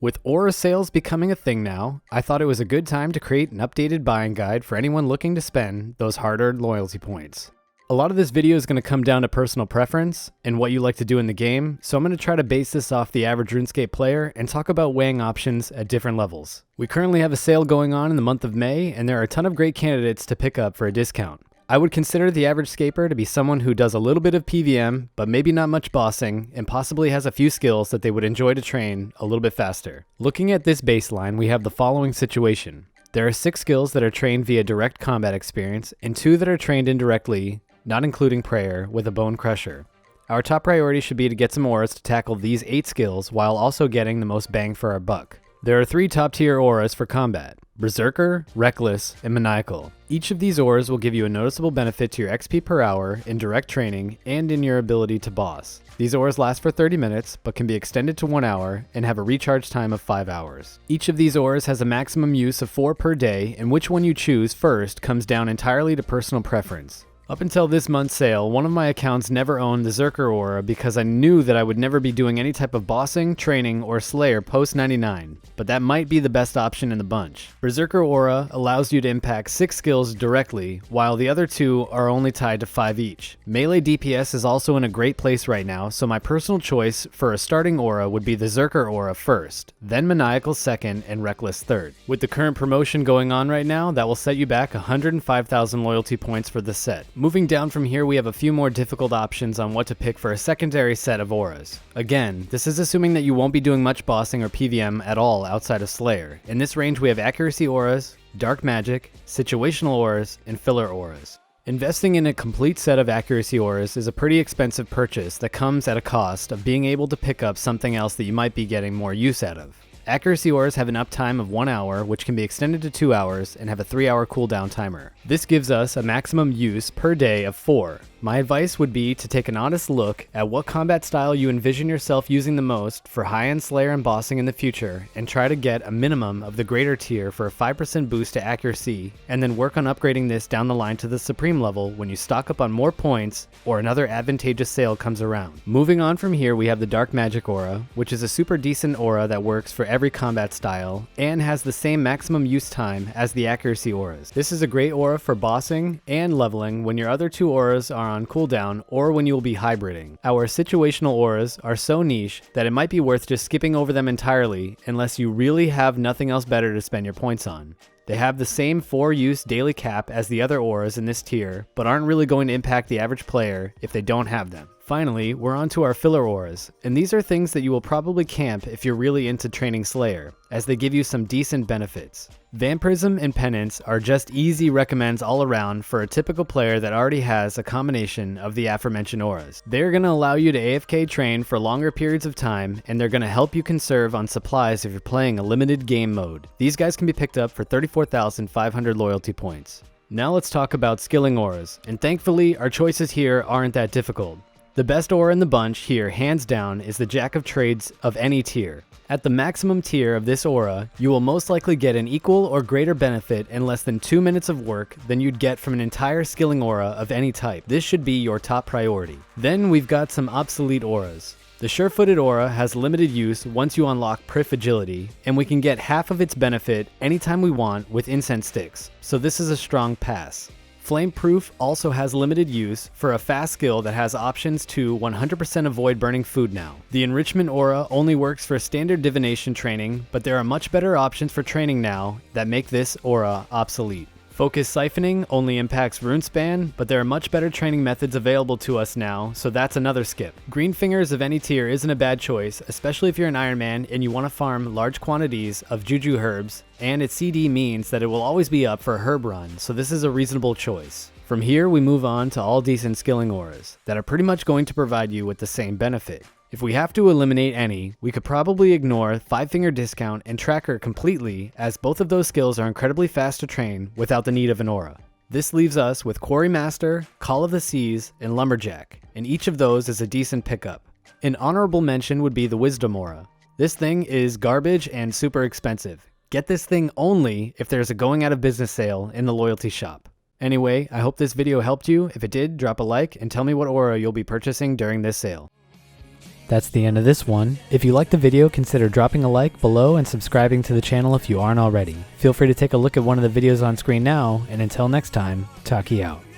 With aura sales becoming a thing now, I thought it was a good time to create an updated buying guide for anyone looking to spend those hard-earned loyalty points. A lot of this video is going to come down to personal preference and what you like to do in the game, so I'm going to try to base this off the average Runescape player and talk about weighing options at different levels. We currently have a sale going on in the month of May, and there are a ton of great candidates to pick up for a discount. I would consider the average scaper to be someone who does a little bit of PVM, but maybe not much bossing, and possibly has a few skills that they would enjoy to train a little bit faster. Looking at this baseline, we have the following situation. There are 6 skills that are trained via direct combat experience, and 2 that are trained indirectly, not including prayer, with a bone crusher. Our top priority should be to get some auras to tackle these 8 skills while also getting the most bang for our buck. There are 3 top tier auras for combat: Berserker, Reckless, and Maniacal. Each of these auras will give you a noticeable benefit to your XP per hour in direct training and in your ability to boss. These auras last for 30 minutes, but can be extended to 1 hour and have a recharge time of 5 hours. Each of these auras has a maximum use of 4 per day, and which one you choose first comes down entirely to personal preference. Up until this month's sale, one of my accounts never owned the Zerker aura because I knew that I would never be doing any type of bossing, training, or slayer post 99, but that might be the best option in the bunch. Berserker aura allows you to impact 6 skills directly, while the other 2 are only tied to 5 each. Melee DPS is also in a great place right now, so my personal choice for a starting aura would be the Zerker aura first, then Maniacal second, and Reckless third. With the current promotion going on right now, that will set you back 105,000 loyalty points for the set. Moving down from here, we have a few more difficult options on what to pick for a secondary set of auras. Again, this is assuming that you won't be doing much bossing or PVM at all outside of Slayer. In this range, we have accuracy auras, dark magic, situational auras, and filler auras. Investing in a complete set of accuracy auras is a pretty expensive purchase that comes at a cost of being able to pick up something else that you might be getting more use out of. Accuracy auras have an uptime of 1 hour, which can be extended to 2 hours, and have a 3-hour cooldown timer. This gives us a maximum use per day of 4. My advice would be to take an honest look at what combat style you envision yourself using the most for high-end slayer and bossing in the future, and try to get a minimum of the greater tier for a 5% boost to accuracy, and then work on upgrading this down the line to the supreme level when you stock up on more points or another advantageous sale comes around. Moving on from here, we have the dark magic aura, which is a super decent aura that works for every combat style and has the same maximum use time as the accuracy auras. This is a great aura for bossing and leveling when your other 2 auras are on cooldown or when you will be hybriding. Our situational auras are so niche that it might be worth just skipping over them entirely unless you really have nothing else better to spend your points on. They have the same 4-use daily cap as the other auras in this tier, but aren't really going to impact the average player if they don't have them. Finally, we're on to our filler auras, and these are things that you will probably camp if you're really into training Slayer, as they give you some decent benefits. Vampirism and Penance are just easy recommends all around for a typical player that already has a combination of the aforementioned auras. They're going to allow you to AFK train for longer periods of time, and they're going to help you conserve on supplies if you're playing a limited game mode. These guys can be picked up for 34,500 loyalty points. Now let's talk about skilling auras, and thankfully our choices here aren't that difficult. The best aura in the bunch here, hands down, is the Jack of Trades of any tier. At the maximum tier of this aura, you will most likely get an equal or greater benefit in less than 2 minutes of work than you'd get from an entire skilling aura of any type. This should be your top priority. Then we've got some obsolete auras. The Sure-Footed aura has limited use once you unlock Prif Agility, and we can get half of its benefit anytime we want with incense sticks, so this is a strong pass. Flameproof also has limited use for a fast skill that has options to 100% avoid burning food now. The Enrichment aura only works for standard divination training, but there are much better options for training now that make this aura obsolete. Focus Siphoning only impacts Runespan, but there are much better training methods available to us now, so that's another skip. Green Fingers of any tier isn't a bad choice, especially if you're an Iron Man and you want to farm large quantities of Juju herbs, and its CD means that it will always be up for a herb run, so this is a reasonable choice. From here, we move on to all decent skilling auras that are pretty much going to provide you with the same benefit. If we have to eliminate any, we could probably ignore 5-Finger Discount and Tracker completely, as both of those skills are incredibly fast to train without the need of an aura. This leaves us with Quarry Master, Call of the Seas, and Lumberjack, and each of those is a decent pickup. An honorable mention would be the Wisdom aura. This thing is garbage and super expensive. Get this thing only if there's a going out of business sale in the loyalty shop. Anyway, I hope this video helped you. If it did, drop a like and tell me what aura you'll be purchasing during this sale. That's the end of this one. If you liked the video, consider dropping a like below and subscribing to the channel if you aren't already. Feel free to take a look at one of the videos on screen now, and until next time, Taki out.